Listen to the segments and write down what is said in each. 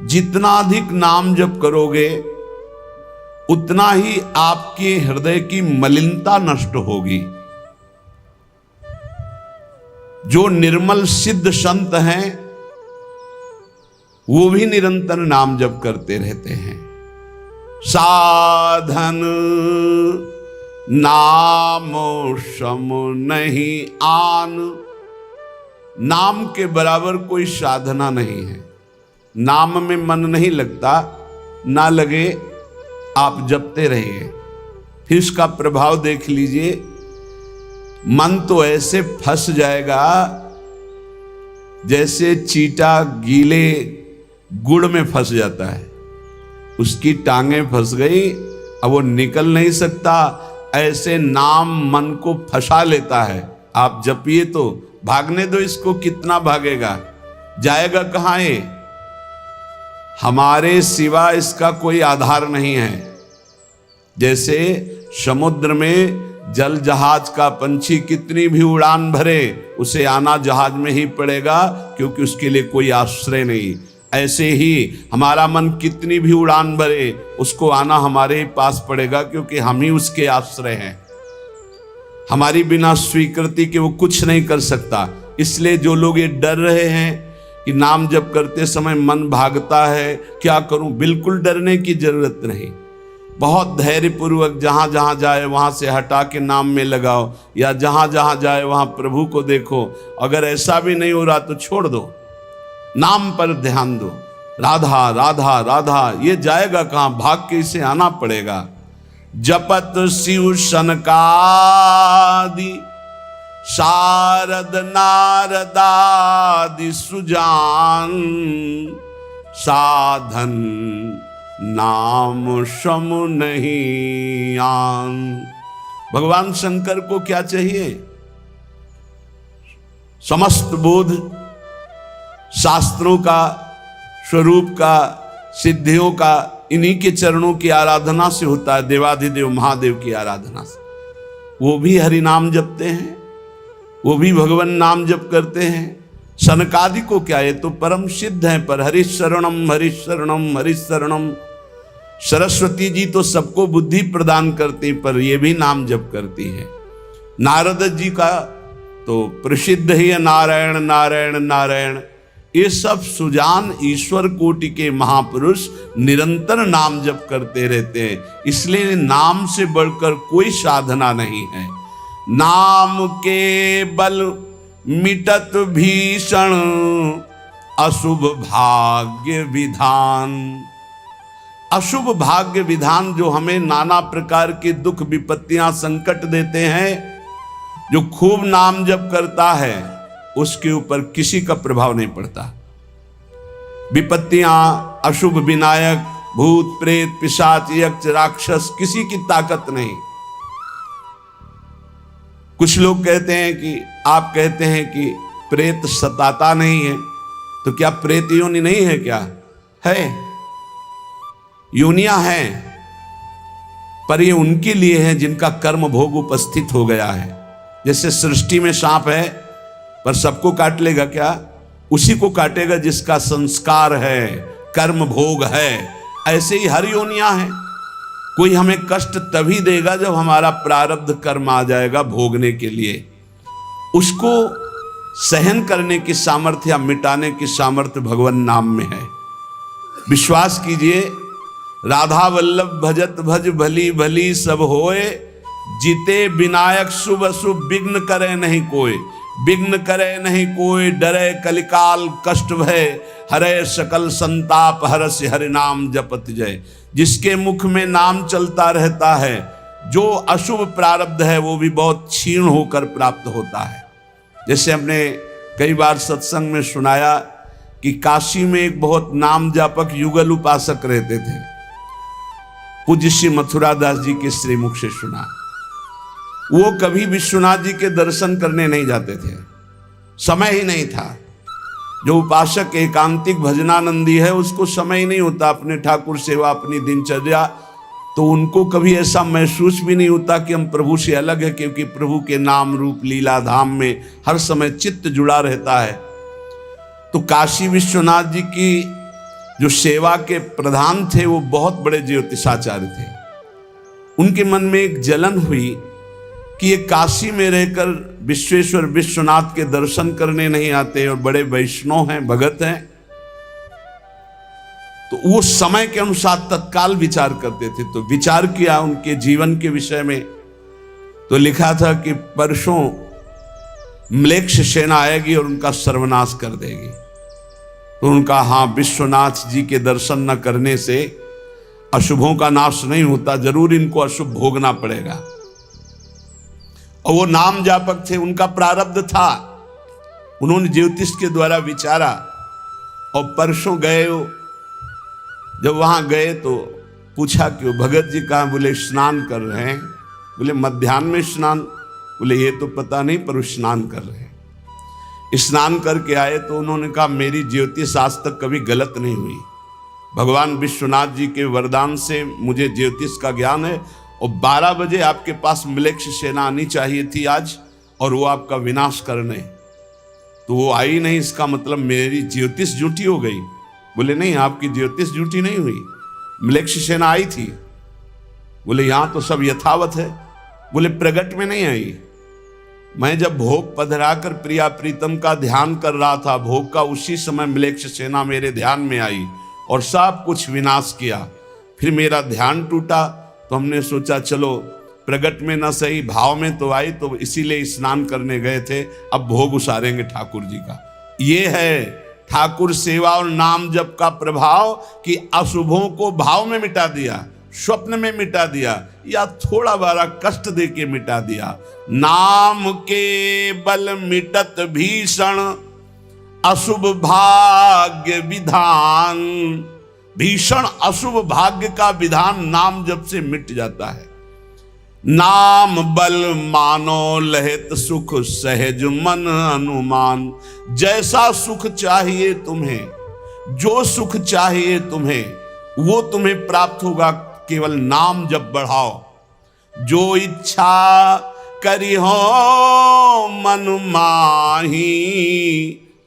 जितना अधिक नाम जप करोगे उतना ही आपके हृदय की मलिनता नष्ट होगी। जो निर्मल सिद्ध संत हैं वो भी निरंतर नाम जप करते रहते हैं। साधन नाम सम नहीं आन, नाम के बराबर कोई साधना नहीं है। नाम में मन नहीं लगता, ना लगे आप जपते रहिए, फिर इसका प्रभाव देख लीजिए। मन तो ऐसे फंस जाएगा जैसे चींटा गीले गुड़ में फंस जाता है, उसकी टांगें फंस गई, अब वो निकल नहीं सकता। ऐसे नाम मन को फंसा लेता है। आप जपिए तो भागने दो इसको, कितना भागेगा, जाएगा कहां ये? हमारे सिवा इसका कोई आधार नहीं है। जैसे समुद्र में जल जहाज का पंछी कितनी भी उड़ान भरे, उसे आना जहाज में ही पड़ेगा, क्योंकि उसके लिए कोई आश्रय नहीं। ऐसे ही हमारा मन कितनी भी उड़ान भरे, उसको आना हमारे पास पड़ेगा, क्योंकि हम ही उसके आश्रय हैं। हमारी बिना स्वीकृति के वो कुछ नहीं कर सकता। इसलिए जो लोग ये डर रहे हैं कि नाम जप करते समय मन भागता है, क्या करूं, बिल्कुल डरने की जरूरत नहीं। बहुत धैर्यपूर्वक जहां जहां जाए वहां से हटा के नाम में लगाओ, या जहां जहां जाए वहां प्रभु को देखो। अगर ऐसा भी नहीं हो रहा तो छोड़ दो, नाम पर ध्यान दो। राधा राधा राधा, ये जाएगा कहां, भाग के इसे आना पड़ेगा। जपत शिव सनकादि शारद नारदादि सुजान, साधन नाम सम नहीं आन। भगवान शंकर को क्या चाहिए? समस्त बोध, शास्त्रों का, स्वरूप का, सिद्धियों का इन्हीं के चरणों की आराधना से होता है, देवाधिदेव महादेव की आराधना से। वो भी हरि नाम जपते हैं, वो भी भगवान नाम जप करते हैं। सनकादि को क्या, ये तो परम सिद्ध है, पर हरिशरणम हरिशरणम हरिशरणम। सरस्वती जी तो सबको बुद्धि प्रदान करती, पर ये भी नाम जप करती है। नारद जी का तो प्रसिद्ध ही है नारायण नारायण नारायण। ये सब सुजान ईश्वर कोटि के महापुरुष निरंतर नाम जप करते रहते हैं। इसलिए नाम से बढ़कर कोई साधना नहीं है। नाम के बल मिटत भीषण अशुभ भाग्य विधान। अशुभ भाग्य विधान जो हमें नाना प्रकार के दुख विपत्तियां संकट देते हैं, जो खूब नाम जप करता है उसके ऊपर किसी का प्रभाव नहीं पड़ता। विपत्तियां, अशुभ विनायक, भूत प्रेत पिशाच यक्ष राक्षस, किसी की ताकत नहीं। कुछ लोग कहते हैं कि, आप कहते हैं कि प्रेत सताता नहीं है, तो क्या प्रेत योनि नहीं है? क्या है, योनियां हैं, पर ये उनके लिए है जिनका कर्म भोग उपस्थित हो गया है। जैसे सृष्टि में सांप है, पर सबको काट लेगा क्या? उसी को काटेगा जिसका संस्कार है, कर्म भोग है। ऐसे ही हर योनियां हैं। कोई हमें कष्ट तभी देगा जब हमारा प्रारब्ध कर्म आ जाएगा भोगने के लिए। उसको सहन करने की सामर्थ्य या मिटाने की सामर्थ्य भगवान नाम में है। विश्वास कीजिए, राधा वल्लभ भजत भज भली भली सब होए, जीते विनायक शुभ अशुभ विघ्न करे नहीं कोई। विघ्न करे नहीं कोई, डरे कलिकाल कष्ट भय, हरे सकल संताप हरस हरि नाम जपत जय। जिसके मुख में नाम चलता रहता है, जो अशुभ प्रारब्ध है वो भी बहुत क्षीण होकर प्राप्त होता है। जैसे हमने कई बार सत्संग में सुनाया कि काशी में एक बहुत नाम जापक युगल उपासक रहते थे। पूज्य श्री मथुरा दास जी के श्रीमुख से सुना। वो कभी विश्वनाथ जी के दर्शन करने नहीं जाते थे, समय ही नहीं था। जो उपासक एकांतिक भजनानंदी है उसको समय ही नहीं होता, अपने ठाकुर सेवा, अपनी दिनचर्या, तो उनको कभी ऐसा महसूस भी नहीं होता कि हम प्रभु से अलग है, क्योंकि प्रभु के नाम रूप लीला धाम में हर समय चित्त जुड़ा रहता है। तो काशी विश्वनाथ जी की जो सेवा के प्रधान थे वो बहुत बड़े ज्योतिषाचार्य थे। उनके मन में एक जलन हुई कि ये काशी में रहकर विश्वेश्वर विश्वनाथ के दर्शन करने नहीं आते और बड़े वैष्णव हैं, भगत हैं। तो वो समय के अनुसार तत्काल विचार करते थे। तो विचार किया उनके जीवन के विषय में, तो लिखा था कि परसों म्लेच्छ सेना आएगी और उनका सर्वनाश कर देगी। तो उनका हाँ, विश्वनाथ जी के दर्शन न करने से अशुभों का नाश नहीं होता, जरूर इनको अशुभ भोगना पड़ेगा। और वो नाम जापक थे, उनका प्रारब्ध था। उन्होंने ज्योतिष के द्वारा विचारा और परसों गए। जब वहां गए तो पूछा कि वो भगत जी कहाँ? बोले स्नान कर रहे हैं। बोले मध्याह्न में स्नान? बोले ये तो पता नहीं, पर स्नान कर रहे हैं। स्नान करके आए तो उन्होंने कहा मेरी ज्योतिष आज तक कभी गलत नहीं हुई। भगवान विश्वनाथ जी के वरदान से मुझे ज्योतिष का ज्ञान है, और 12 बजे आपके पास म्लेच्छ सेना आनी चाहिए थी आज, और वो आपका विनाश करने, तो वो आई नहीं। इसका मतलब मेरी ज्योतिष झूठी हो गई। बोले नहीं, आपकी ज्योतिष झूठी नहीं हुई, म्लेच्छ सेना आई थी। बोले यहां तो सब यथावत है। बोले प्रगट में नहीं आई। मैं जब भोग पधराकर प्रिया प्रीतम का ध्यान कर रहा था, भोग का उसी समय म्लेच्छ सेना मेरे ध्यान में आई और सब कुछ विनाश किया। फिर मेरा ध्यान टूटा, तो हमने सोचा चलो प्रगट में न सही, भाव में तो आई, तो इसीलिए स्नान करने गए थे, अब भोग उसारेंगे ठाकुर जी का। ये है ठाकुर सेवा और नाम जप का प्रभाव कि अशुभों को भाव में मिटा दिया, स्वप्न में मिटा दिया, या थोड़ा बारा कष्ट दे के मिटा दिया। नाम के बल मिटत भीषण अशुभ भाग्य विधान। भीषण अशुभ भाग्य का विधान नाम जप से मिट जाता है। नाम बल मानो लहित सुख सहज मन अनुमान। जैसा सुख चाहिए तुम्हें, जो सुख चाहिए तुम्हें, वो तुम्हें प्राप्त होगा, केवल नाम जब बढ़ाओ। जो इच्छा करी हो मन माही,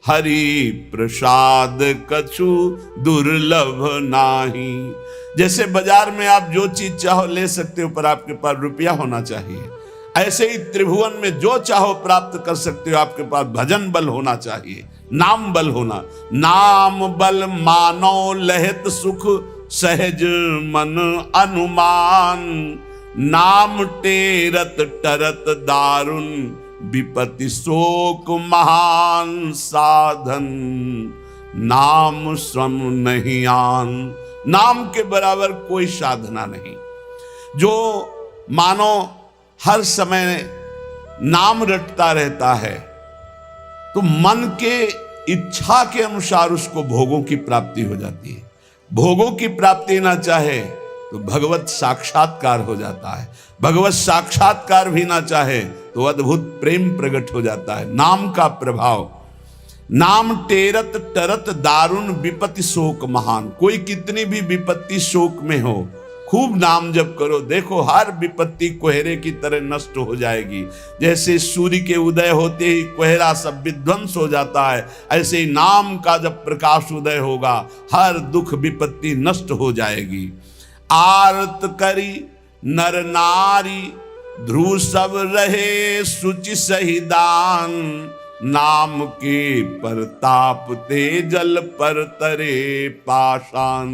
हरि प्रसाद कछु दुर्लभ नाही। जैसे बाजार में आप जो चीज चाहो ले सकते हो, पर आपके पास रुपया होना चाहिए। ऐसे ही त्रिभुवन में जो चाहो प्राप्त कर सकते हो, आपके पास भजन बल होना चाहिए, नाम बल होना। नाम बल मानो लहित सुख सहज मन अनुमान। नाम टेरत टरत दारुण विपत्ति शोक महान साधन। नाम श्रम नहीं आन। नाम के बराबर कोई साधना नहीं। जो मानो हर समय नाम रटता रहता है, तो मन के इच्छा के अनुसार उसको भोगों की प्राप्ति हो जाती है। भोगों की प्राप्ति ना चाहे तो भगवत साक्षात्कार हो जाता है। भगवत साक्षात्कार भी ना चाहे तो अद्भुत प्रेम प्रकट हो जाता है। नाम का प्रभाव। नाम टेरत टरत दारुण विपत्ति शोक महान। कोई कितनी भी विपत्ति शोक में हो, खूब नाम जप करो, देखो हर विपत्ति कोहरे की तरह नष्ट हो जाएगी। जैसे सूर्य के उदय होते ही कोहरा सब विध्वंस हो जाता है, ऐसे ही नाम का जब प्रकाश उदय होगा, हर दुख विपत्ति नष्ट हो जाएगी। आरत करी नर नारी, ध्रुव सब रहे सुचि सही दान। नाम के परताप ते जल पर तरे पाषाण।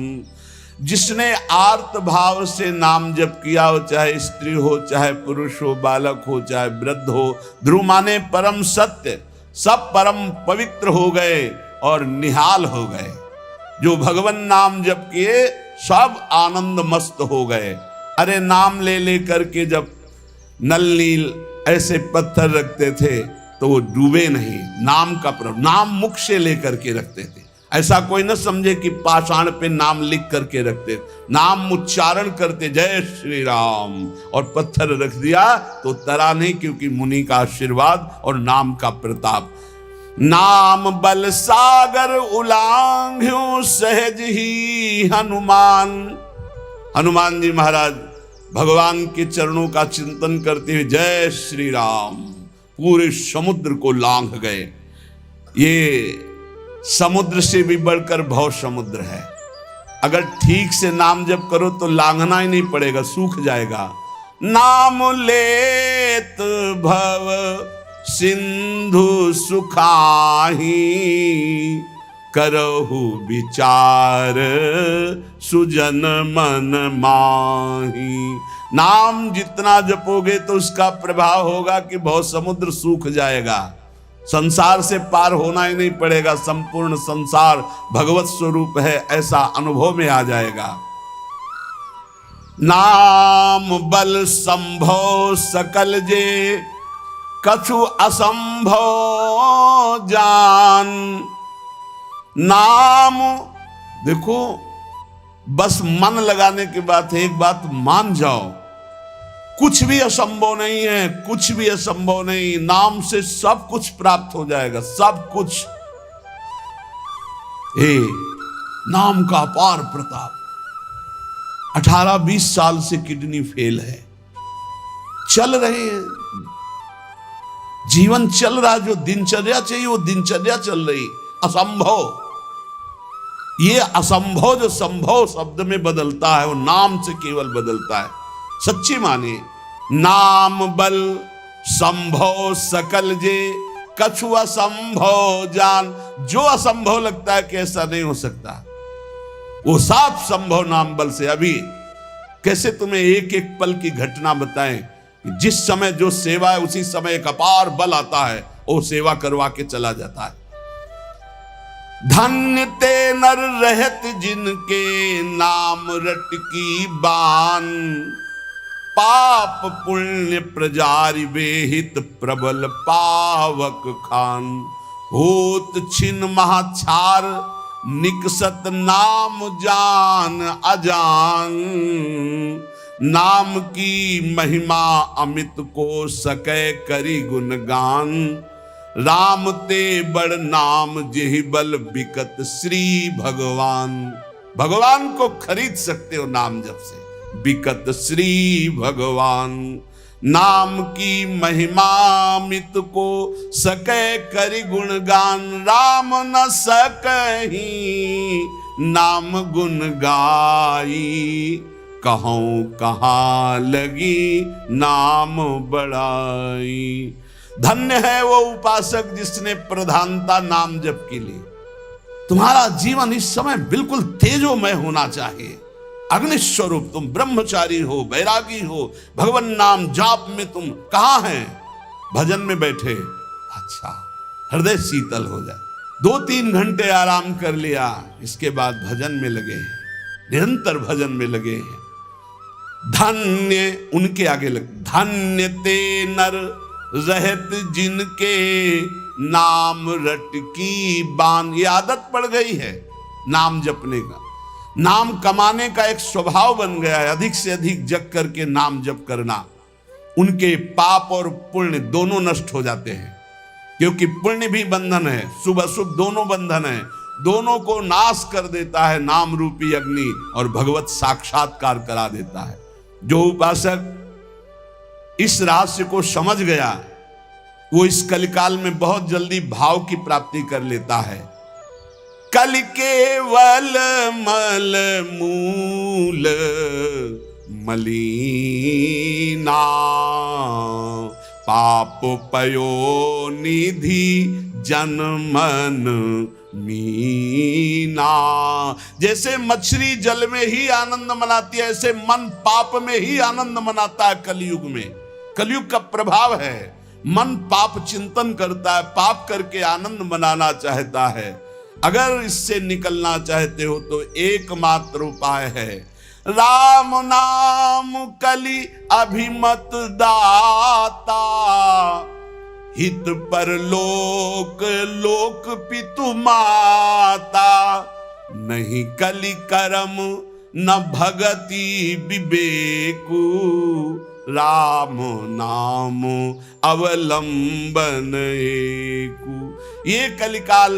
जिसने आर्त भाव से नाम जप किया हो, चाहे स्त्री हो, चाहे पुरुष हो, बालक हो, चाहे वृद्ध हो, ध्रुव माने परम सत्य, सब परम पवित्र हो गए और निहाल हो गए। जो भगवान नाम जप किए सब आनंद मस्त हो गए। अरे नाम ले ले करके जब नल नील ऐसे पत्थर रखते थे तो वो डूबे नहीं। नाम का प्रभाव, नाम मुख से लेकर के रखते थे। ऐसा कोई न समझे कि पाषाण पे नाम लिख करके रखते, नाम उच्चारण करते, जय श्री राम, और पत्थर रख दिया तो तरा नहीं, क्योंकि मुनि का आशीर्वाद और नाम का प्रताप। नाम बल सागर उलांघ्यो सहज ही हनुमान। हनुमान जी महाराज भगवान के चरणों का चिंतन करते हुए जय श्री राम, पूरे समुद्र को लांघ गए। ये समुद्र से भी बढ़कर भव समुद्र है। अगर ठीक से नाम जप करो तो लांघना ही नहीं पड़ेगा, सूख जाएगा। नाम लेत भव सिंधु सुखाही, करहु विचार सुजन मन माही। नाम जितना जपोगे तो उसका प्रभाव होगा कि बहुत समुद्र सूख जाएगा, संसार से पार होना ही नहीं पड़ेगा, संपूर्ण संसार भगवत स्वरूप है ऐसा अनुभव में आ जाएगा। नाम बल संभव सकल जे, कछु असंभव जान। नाम देखो, बस मन लगाने की बात है। एक बात मान जाओ, कुछ भी असंभव नहीं है, कुछ भी असंभव नहीं। नाम से सब कुछ प्राप्त हो जाएगा, सब कुछ। नाम का अपार प्रताप। 18-20 साल से किडनी फेल है, चल रहे हैं, जीवन चल रहा, जो दिनचर्या चाहिए वो दिनचर्या चल रही। असंभव, ये असंभव जो संभव शब्द में बदलता है वो नाम से केवल बदलता है। सच्ची माने, नाम बल संभव सकल जे, कछु असंभव जान। जो असंभव लगता है कि ऐसा नहीं हो सकता, वो साफ संभव नाम बल से। अभी कैसे तुम्हें एक एक पल की घटना बताएं, जिस समय जो सेवा है उसी समय एक अपार बल आता है, वो सेवा करवा के चला जाता है। धन्य ते नर रहत जिनके, नाम रट की बान। पाप पुण्य प्रजारि वेहित, प्रबल पावक खान। होत छिन महाछार, निकसत नाम जान अजान। नाम की महिमा अमित को, सकै करी गुणगान। राम ते बड़ नाम जेहि बल, बिकत श्री भगवान। भगवान को खरीद सकते हो नाम जप से, बिकत श्री भगवान। नाम की महिमा मित को, सकै करि गुणगान। राम न सकहि नाम गुण गाई, कहूं कहाँ लगी नाम बड़ाई। धन्य है वो उपासक जिसने प्रधानता नाम जप के लिए। तुम्हारा जीवन इस समय बिल्कुल तेजोमय होना चाहिए, अग्नि स्वरूप। तुम ब्रह्मचारी हो, बैरागी हो, भगवान नाम जाप में तुम कहां हैं? भजन में बैठे, अच्छा हृदय शीतल हो जाए। 2-3 घंटे आराम कर लिया, इसके बाद भजन में लगे हैं, निरंतर भजन में लगे हैं। धन्य उनके आगे लग, धन्य ते नर रहत जिनके, नाम रट की बान। ये आदत पड़ गई है नाम जपने का, नाम कमाने का एक स्वभाव बन गया है। अधिक से अधिक जग करके नाम जप करना, उनके पाप और पुण्य दोनों नष्ट हो जाते हैं। क्योंकि पुण्य भी बंधन है, शुभ अशुभ दोनों बंधन है, दोनों को नाश कर देता है नाम रूपी अग्नि, और भगवत साक्षात्कार करा देता है। जो उपासक इस रहस्य को समझ गया, वो इस कलिकाल में बहुत जल्दी भाव की प्राप्ति कर लेता है। कल केवल मल मूल मलीना, पाप पयो निधि जनमन मीना। जैसे मछली जल में ही आनंद मनाती है, ऐसे मन पाप में ही आनंद मनाता है। कलयुग में, कलयुग का प्रभाव है, मन पाप चिंतन करता है, पाप करके आनंद मनाना चाहता है। अगर इससे निकलना चाहते हो तो एकमात्र उपाय है राम नाम कलि अभिमत दाता। हित पर लोक लोक पितु माता, नहीं कलि कर्म न भगति विवेकु। राम नाम अवलंबन एकु। ये कलिकाल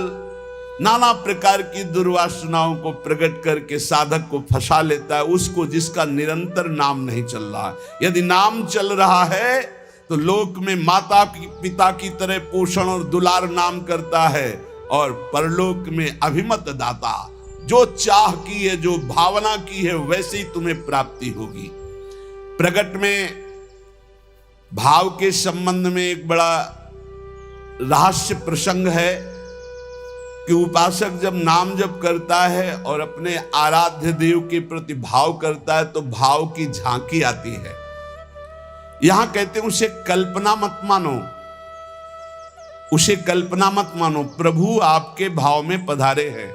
नाना प्रकार की दुर्वासनाओं को प्रकट करके साधक को फंसा लेता है, उसको जिसका निरंतर नाम नहीं चल रहा। यदि नाम चल रहा है तो लोक में माता पिता की तरह पोषण और दुलार नाम करता है, और परलोक में अभिमत दाता जो चाह की है, जो भावना की है, वैसे ही तुम्हें प्राप्ति होगी। प्रगट में भाव के संबंध में एक बड़ा रहस्य प्रसंग है कि उपासक जब नाम जप करता है और अपने आराध्य देव के प्रति भाव करता है तो भाव की झांकी आती है। यहां कहते हैं उसे कल्पना मत मानो, उसे कल्पना मत मानो, प्रभु आपके भाव में पधारे हैं।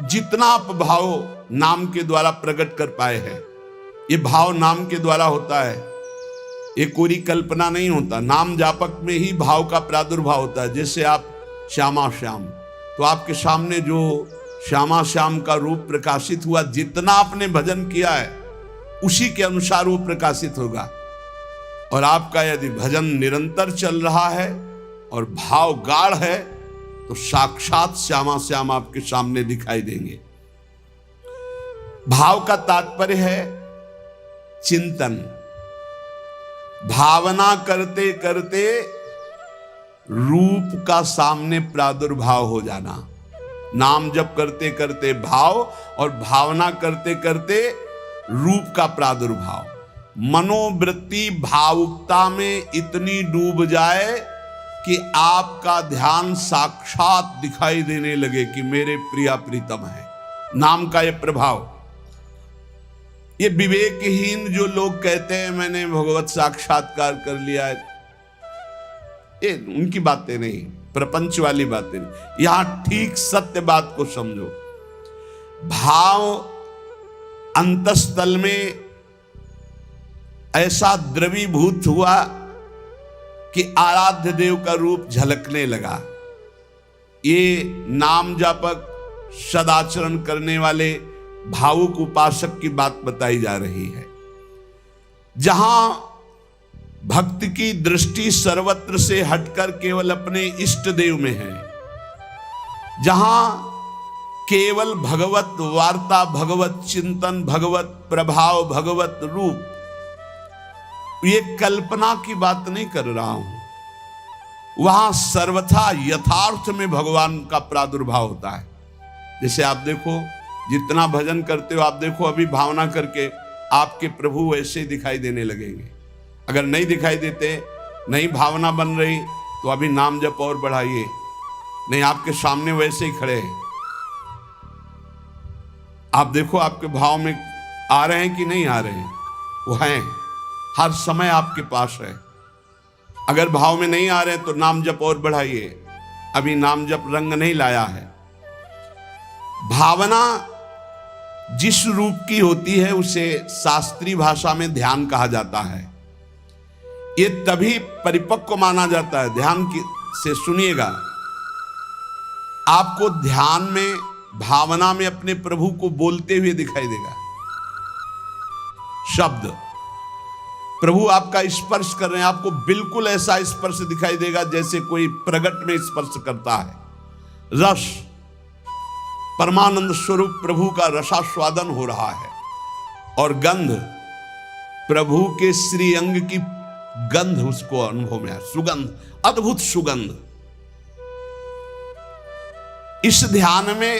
जितना आप भाव नाम के द्वारा प्रकट कर पाए हैं, ये भाव नाम के द्वारा होता है, ये कोई कल्पना नहीं होता। नाम जापक में ही भाव का प्रादुर्भाव होता है। जैसे आप श्यामा श्याम, तो आपके सामने जो श्यामा श्याम का रूप प्रकाशित हुआ, जितना आपने भजन किया है उसी के अनुसार वो प्रकाशित होगा। और आपका यदि भजन निरंतर चल रहा है और भाव गाढ़ है तो साक्षात श्यामा श्याम आपके सामने दिखाई देंगे। भाव का तात्पर्य है चिंतन। भावना करते करते रूप का सामने प्रादुर्भाव हो जाना। नाम जप करते करते भाव और भावना करते करते रूप का प्रादुर्भाव। मनोवृत्ति भावुकता में इतनी डूब जाए कि आपका ध्यान साक्षात दिखाई देने लगे कि मेरे प्रिया प्रीतम है। नाम का यह प्रभाव। ये विवेकहीन जो लोग कहते हैं मैंने भगवत साक्षात्कार कर लिया है, ये उनकी बातें नहीं, प्रपंच वाली बातें नहीं। यहां ठीक सत्य बात को समझो। भाव अंतस्थल में ऐसा द्रवीभूत हुआ कि आराध्य देव का रूप झलकने लगा। ये नाम जापक सदाचरण करने वाले भावुक उपासक की बात बताई जा रही है। जहां भक्त की दृष्टि सर्वत्र से हटकर केवल अपने इष्ट देव में है, जहां केवल भगवत वार्ता, भगवत चिंतन, भगवत प्रभाव, भगवत रूप, ये कल्पना की बात नहीं कर रहा हूं। वहां सर्वथा यथार्थ में भगवान का प्रादुर्भाव होता है। जैसे आप देखो, जितना भजन करते हो आप देखो, अभी भावना करके आपके प्रभु वैसे ही दिखाई देने लगेंगे। अगर नहीं दिखाई देते, नहीं भावना बन रही, तो अभी नाम जप और बढ़ाइए, नहीं आपके सामने वैसे ही खड़े हैं। आप देखो आपके भाव में आ रहे हैं कि नहीं आ रहे हैं, वो हैं, हर समय आपके पास है। अगर भाव में नहीं आ रहे हैं तो नाम जप और बढ़ाइए, अभी नाम जप रंग नहीं लाया है। भावना जिस रूप की होती है उसे शास्त्रीय भाषा में ध्यान कहा जाता है। ये तभी परिपक्व माना जाता है। ध्यान से सुनिएगा, आपको ध्यान में, भावना में अपने प्रभु को बोलते हुए दिखाई देगा। शब्द प्रभु आपका स्पर्श कर रहे हैं, आपको बिल्कुल ऐसा स्पर्श दिखाई देगा जैसे कोई प्रगट में स्पर्श करता है। रस, परमानंद स्वरूप प्रभु का रसास्वादन हो रहा है। और गंध, प्रभु के श्री अंग की गंध उसको अनुभव में है, सुगंध, अद्भुत सुगंध। इस ध्यान में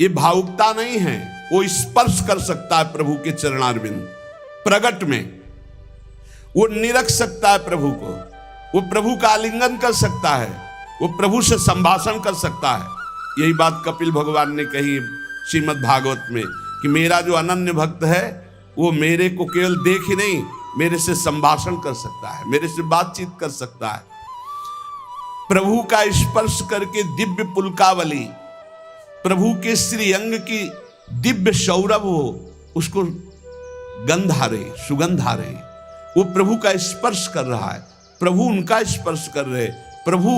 ये भावुकता नहीं है, वो स्पर्श कर सकता है प्रभु के चरणारविंद। प्रगट में वो निरख सकता है प्रभु को, वो प्रभु का आलिंगन कर सकता है, वो प्रभु से संभाषण कर सकता है। यही बात कपिल भगवान ने कही श्रीमद् भागवत में कि मेरा जो अनन्य भक्त है वो मेरे को केवल देख ही नहीं, मेरे से संभाषण कर सकता है, मेरे से बातचीत कर सकता है। प्रभु का स्पर्श करके दिव्य पुलकावली, प्रभु के श्री अंग की दिव्य सौरभ हो, उसको गंध आ रही, सुगंध आ रही, वो प्रभु का स्पर्श कर रहा है, प्रभु उनका स्पर्श कर रहे, प्रभु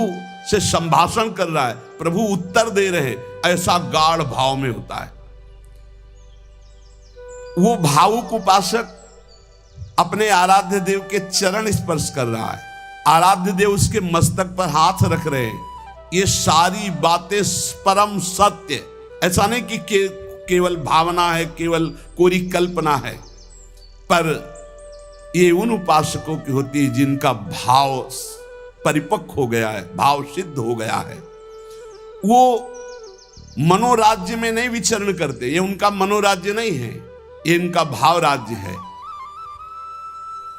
से संभाषण कर रहा है, प्रभु उत्तर दे रहे, ऐसा गाढ़ भाव में होता है। वो भावुक उपासक अपने आराध्य देव के चरण स्पर्श कर रहा है, आराध्य देव उसके मस्तक पर हाथ रख रहे हैं। ये सारी बातें परम सत्य, ऐसा नहीं कि केवल भावना है, केवल कोरी कल्पना है, पर ये उन उपासकों की होती है जिनका भाव परिपक्व हो गया है, भाव सिद्ध हो गया है। वो मनोराज्य में नहीं विचरण करते। ये उनका मनोराज्य नहीं है, ये इनका भाव राज्य है।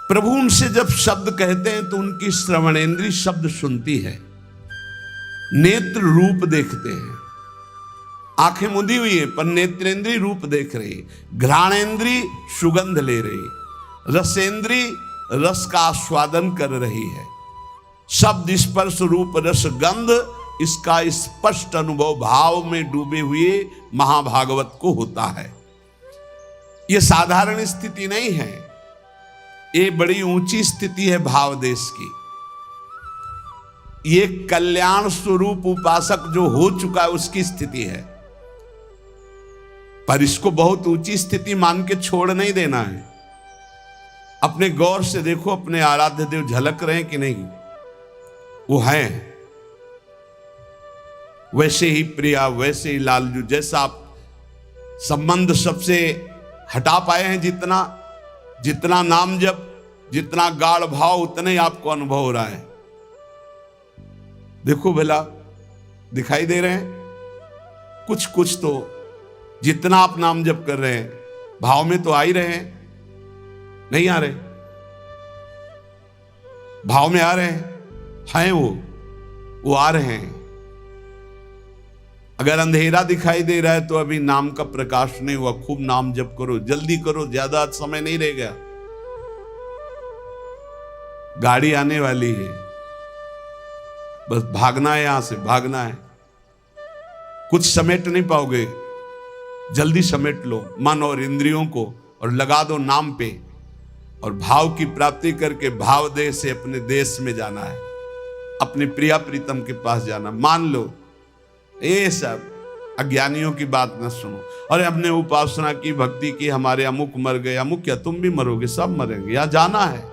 प्रभु उनसे जब शब्द कहते हैं तो उनकी श्रवणेंद्री शब्द सुनती है, नेत्र रूप देखते हैं। आंखें मुदी हुई है पर नेत्रेंद्री रूप देख रही, घ्राणेंद्री सुगंध ले रही, रसेंद्री रस का आस्वादन कर रही है। शब्द स्पर्श रूप रस गंध, इसका स्पष्ट अनुभव भाव में डूबे हुए महाभागवत को होता है। यह साधारण स्थिति नहीं है, ये बड़ी ऊंची स्थिति है भाव देश की। ये कल्याण स्वरूप उपासक जो हो चुका है उसकी स्थिति है, पर इसको बहुत ऊंची स्थिति मान के छोड़ नहीं देना है। अपने गौर से देखो, अपने आराध्य देव झलक रहे हैं कि नहीं? वो हैं वैसे ही प्रिया, वैसे ही लालजू। जैसा आप संबंध सबसे हटा पाए हैं, जितना नाम जप, जितना गाढ़ भाव, उतने ही आपको अनुभव हो रहा है। देखो भला, दिखाई दे रहे हैं कुछ तो। जितना आप नाम जप कर रहे हैं, भाव में तो आ ही रहे हैं, नहीं आ रहे? भाव में आ रहे हैं, वो आ रहे हैं। अगर अंधेरा दिखाई दे रहा है तो अभी नाम का प्रकाश नहीं हुआ। खूब नाम जप करो, जल्दी करो, ज्यादा समय नहीं रह गया। गाड़ी आने वाली है, बस भागना है, यहां से भागना है। कुछ समेट नहीं पाओगे, जल्दी समेट लो मन और इंद्रियों को और लगा दो नाम पे, और भाव की प्राप्ति करके भाव देश से अपने देश में जाना है, अपने प्रिया प्रीतम के पास जाना। मान लो, ये सब अज्ञानियों की बात न सुनो। और हमने उपासना की, भक्ति की, हमारे अमुक मर गए, अमुक क्या, तुम भी मरोगे, सब मरेंगे। यहाँ जाना है,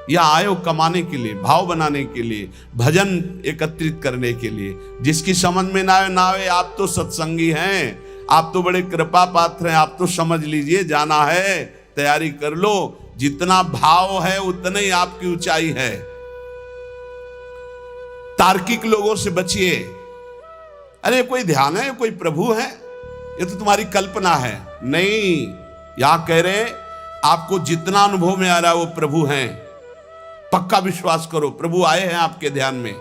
यहाँ आए हो कमाने के लिए, भाव बनाने के लिए, भजन एकत्रित करने के लिए। जिसकी समझ में ना आए, आप तो सत्संगी हैं, आप तो बड़े कृपा पात्र हैं, आप तो समझ लीजिए, जाना है, तैयारी कर लो। जितना भाव है उतने ही आपकी ऊंचाई है। तार्किक लोगों से बचिए। अरे कोई ध्यान है, कोई प्रभु है, ये तो तुम्हारी कल्पना है। नहीं, यहां कह रहे आपको जितना अनुभव में आ रहा है वो प्रभु हैं। पक्का विश्वास करो, प्रभु आए हैं आपके ध्यान में।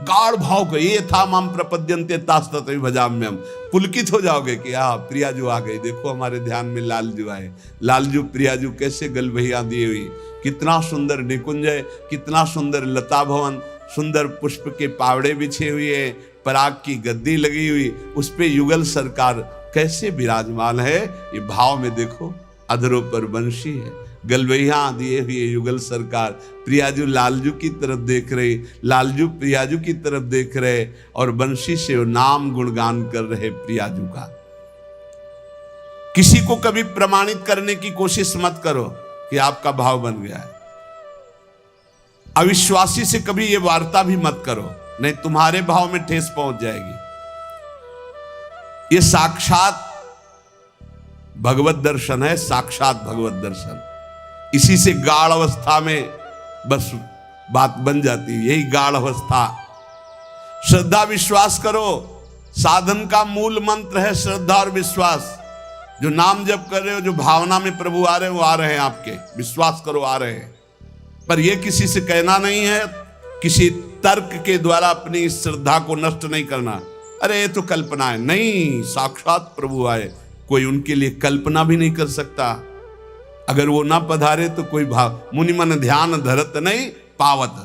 गाढ़ भाव को, ये था माम प्रपद्यन्ते तास्ततः भजाम्यहम्। पुलकित हो जाओगे कि प्रियाजू आ गई, देखो हमारे ध्यान में लालजू आए। लालजू प्रियाजू कैसे गलबहिया दी हुई, कितना सुंदर निकुंज है, कितना सुंदर लता भवन, सुंदर पुष्प के पावड़े बिछे हुए, पराग की गद्दी लगी हुई, उस पे युगल सरकार कैसे विराजमान है। ये भाव में देखो, अधरों पर बंशी है, गलबैया दिए हुए युगल सरकार। प्रियाजू लालजू की तरफ देख रहे, लालजू प्रियाजू की तरफ देख रहे, और बंशी से नाम गुणगान कर रहे प्रियाजू का। किसी को कभी प्रमाणित करने की कोशिश मत करो कि आपका भाव बन गया है। अविश्वासी से कभी ये वार्ता भी मत करो, नहीं तुम्हारे भाव में ठेस पहुंच जाएगी। ये साक्षात भगवत दर्शन है, साक्षात भगवत दर्शन। इसी से गाढ़ अवस्था में बस बात बन जाती है, यही गाढ़ अवस्था। श्रद्धा विश्वास करो, साधन का मूल मंत्र है श्रद्धा और विश्वास। जो नाम जप कर रहे हो, जो भावना में प्रभु आ रहे हो, वो आ रहे हैं आपके, विश्वास करो आ रहे हैं। पर यह किसी से कहना नहीं है, किसी तर्क के द्वारा अपनी श्रद्धा को नष्ट नहीं करना। अरे ये तो कल्पना है, नहीं, साक्षात प्रभु आए, कोई उनके लिए कल्पना भी नहीं कर सकता। अगर वो ना पधारे तो कोई भाव, मुनि मन ध्यान धरत नहीं पावत।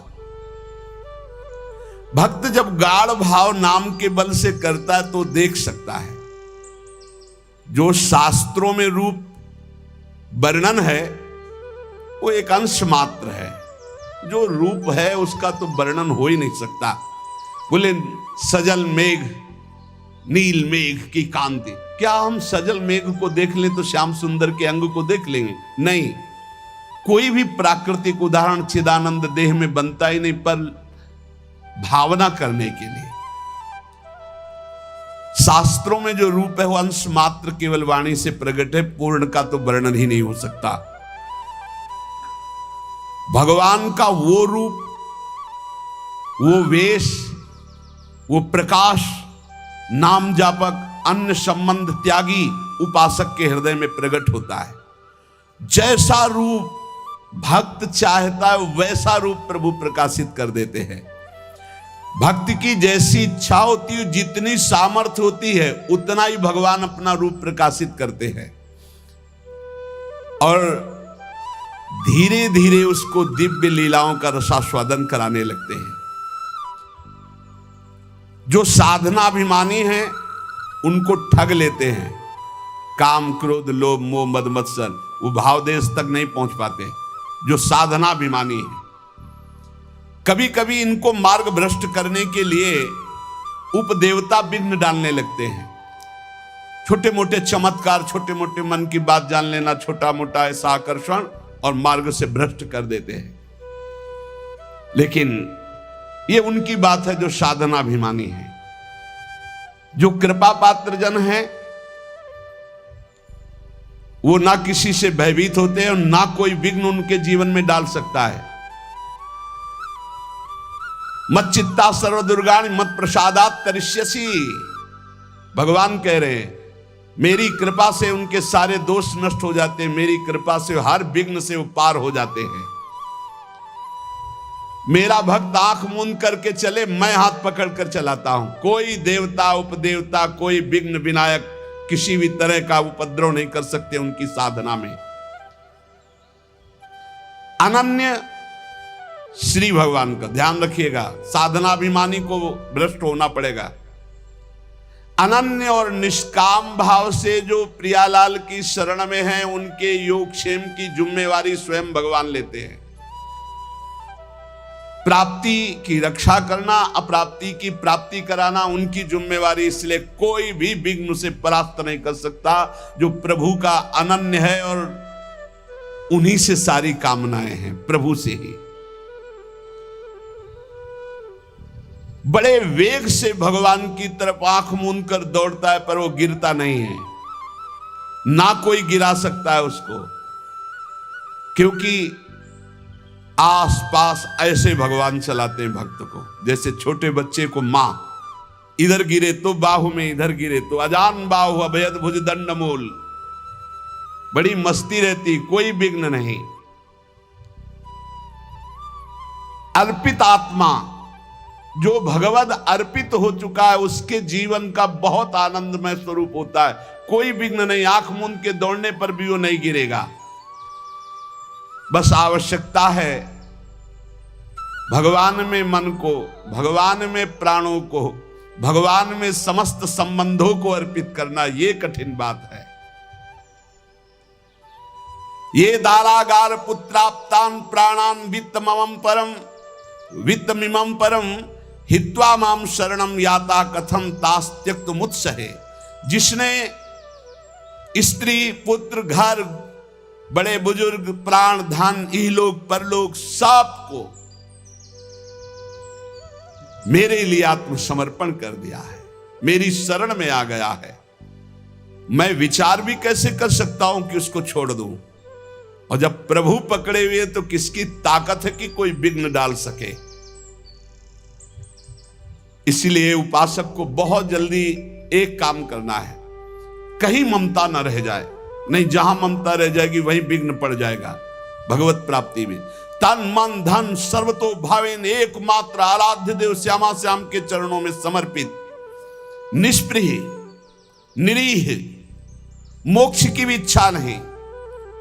भक्त जब गाढ़ भाव नाम के बल से करता है तो देख सकता है। जो शास्त्रों में रूप वर्णन है वो एक अंश मात्र है, जो रूप है उसका तो वर्णन हो ही नहीं सकता। बोले सजल मेघ, नील मेघ की कांति, क्या हम सजल मेघ को देख लें तो श्याम सुंदर के अंग को देख लेंगे? नहीं, कोई भी प्राकृतिक उदाहरण चिदानंद देह में बनता ही नहीं, पर भावना करने के लिए। शास्त्रों में जो रूप है वो अंश मात्र केवल वाणी से प्रकट है, पूर्ण का तो वर्णन ही नहीं हो सकता। भगवान का वो रूप, वो वेश, वो प्रकाश, नाम जापक, अन्य संबंध त्यागी उपासक के हृदय में प्रकट होता है। जैसा रूप भक्त चाहता है वैसा रूप प्रभु प्रकाशित कर देते हैं। भक्ति की जैसी इच्छा होती है, जितनी सामर्थ्य होती है, उतना ही भगवान अपना रूप प्रकाशित करते हैं और धीरे धीरे उसको दिव्य लीलाओं का रसास्वादन कराने लगते हैं। जो साधनाभिमानी हैं उनको ठग लेते हैं। काम, क्रोध, लोभ, मोह, मद, मत्सर, वो भाव देश तक नहीं पहुंच पाते जो साधनाभिमानी हैं। कभी कभी इनको मार्ग भ्रष्ट करने के लिए उपदेवता विघ्न डालने लगते हैं। छोटे मोटे चमत्कार, छोटे मोटे मन की बात जान लेना, छोटा मोटा ऐसा आकर्षण, और मार्ग से भ्रष्ट कर देते हैं। लेकिन ये उनकी बात है जो साधनाभिमानी है। जो कृपा पात्र जन है वो ना किसी से भयभीत होते हैं और ना कोई विघ्न उनके जीवन में डाल सकता है। मत चित्ता सर्व दुर्गाणि मत प्रसादात तरिष्यसि, भगवान कह रहे हैं मेरी कृपा से उनके सारे दोष नष्ट हो जाते हैं, मेरी कृपा से हर विघ्न से वो पार हो जाते हैं। मेरा भक्त आंख मूंद करके चले, मैं हाथ पकड़ कर चलाता हूं। कोई देवता, उपदेवता, कोई विघ्न विनायक किसी भी तरह का उपद्रव नहीं कर सकते उनकी साधना में। अनन्य श्री भगवान का ध्यान रखिएगा, साधनाभिमानी को भ्रष्ट होना पड़ेगा। अनन्य और निष्काम भाव से जो प्रियालाल की शरण में हैं, उनके योगक्षेम की जिम्मेवारी स्वयं भगवान लेते हैं। प्राप्ति की रक्षा करना, अप्राप्ति की प्राप्ति कराना उनकी जिम्मेवारी, इसलिए कोई भी विघ्न से परास्त नहीं कर सकता जो प्रभु का अनन्य है और उन्हीं से सारी कामनाएं हैं, प्रभु से ही। बड़े वेग से भगवान की तरफ आंख मूंद कर दौड़ता है, पर वो गिरता नहीं है, ना कोई गिरा सकता है उसको, क्योंकि आसपास ऐसे भगवान चलाते हैं भक्त को। जैसे छोटे बच्चे को मां इधर गिरे तो बाहु में, इधर गिरे तो अजान बाहु अभयद भुज दंड मूल, बड़ी मस्ती रहती, कोई विघ्न नहीं। अर्पित आत्मा जो भगवद अर्पित हो चुका है, उसके जीवन का बहुत आनंदमय स्वरूप होता है। कोई विघ्न नहीं, आंख मूंद के दौड़ने पर भी वो नहीं गिरेगा। बस आवश्यकता है भगवान में मन को, भगवान में प्राणों को, भगवान में समस्त संबंधों को अर्पित करना। ये कठिन बात है। ये दारागार पुत्राप्तान प्राणान वित्तमम परम वित्तमिमं परम हित्वा माम शरणम याता कथम तास त्यक्त मुत्सहे। जिसने स्त्री, पुत्र, घर, बड़े बुजुर्ग, प्राण, धन, इहलोक परलोक सबको मेरे लिए आत्मसमर्पण कर दिया है, मेरी शरण में आ गया है, मैं विचार भी कैसे कर सकता हूं कि उसको छोड़ दूं। और जब प्रभु पकड़े हुए तो किसकी ताकत है कि कोई विघ्न डाल सके। इसलिए उपासक को बहुत जल्दी एक काम करना है, कहीं ममता न रह जाए। नहीं, जहां ममता रह जाएगी वहीं विघ्न पड़ जाएगा भगवत प्राप्ति में। तन मन धन सर्वतो भावेन एकमात्र आराध्य देव श्यामा श्याम के चरणों में समर्पित, निष्प्रिय, निरीह, मोक्ष की भी इच्छा नहीं,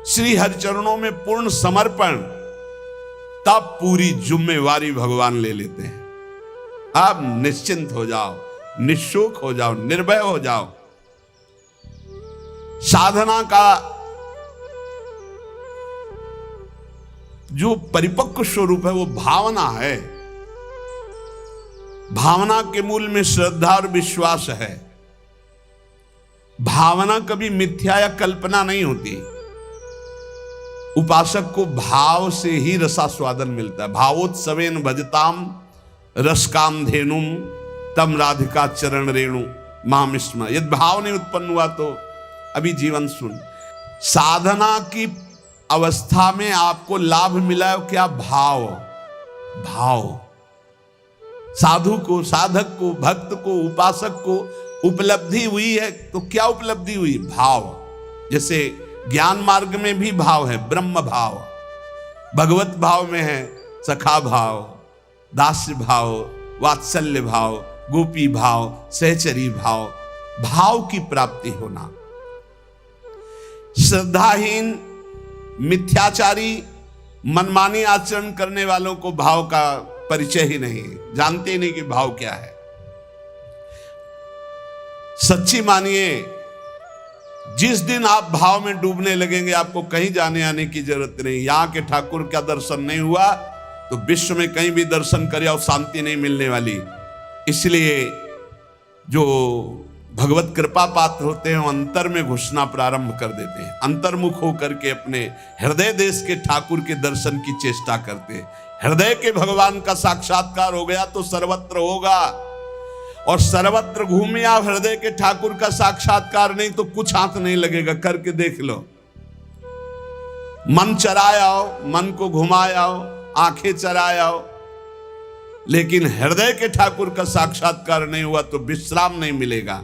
श्री हरि चरणों में पूर्ण समर्पण, तब पूरी जिम्मेवारी भगवान ले लेते हैं। अब निश्चिंत हो जाओ, निशुक हो जाओ, निर्भय हो जाओ। साधना का जो परिपक्व स्वरूप है वो भावना है। भावना के मूल में श्रद्धा और विश्वास है। भावना कभी मिथ्या या कल्पना नहीं होती। उपासक को भाव से ही रसास्वादन मिलता है। भावोत्सवेन भजताम रसकाम धेनुम तम राधिका चरण रेणु मामिस्म। यदि भाव नहीं उत्पन्न हुआ तो अभी जीवन सुन। साधना की अवस्था में आपको लाभ मिला है क्या? भाव। भाव साधु को, साधक को, भक्त को, उपासक को उपलब्धि हुई है तो क्या उपलब्धि हुई? भाव। जैसे ज्ञान मार्ग में भी भाव है, ब्रह्म भाव, भगवत भाव में है सखा भाव, दास्य भाव, वात्सल्य भाव, गोपी भाव, सहचरी भाव, भाव की प्राप्ति होना। श्रद्धाहीन, मिथ्याचारी, मनमानी आचरण करने वालों को भाव का परिचय ही नहीं, जानते ही नहीं कि भाव क्या है। सच्ची मानिए, जिस दिन आप भाव में डूबने लगेंगे आपको कहीं जाने आने की जरूरत नहीं। यहां के ठाकुर का दर्शन नहीं हुआ तो विश्व में कहीं भी दर्शन करे और शांति नहीं मिलने वाली। इसलिए जो भगवत कृपा पात्र होते हैं वो अंतर में घुसना प्रारंभ कर देते हैं, अंतर्मुख होकर के अपने हृदय देश के ठाकुर के दर्शन की चेष्टा करते हैं। हृदय के भगवान का साक्षात्कार हो गया तो सर्वत्र होगा, और सर्वत्र घूमे आप, हृदय के ठाकुर का साक्षात्कार नहीं तो कुछ हाथ नहीं लगेगा। करके देख लो, मन चराए आओ, मन को घुमाए आओ, आंखें चराए आओ, लेकिन हृदय के ठाकुर का साक्षात्कार नहीं हुआ तो विश्राम नहीं मिलेगा।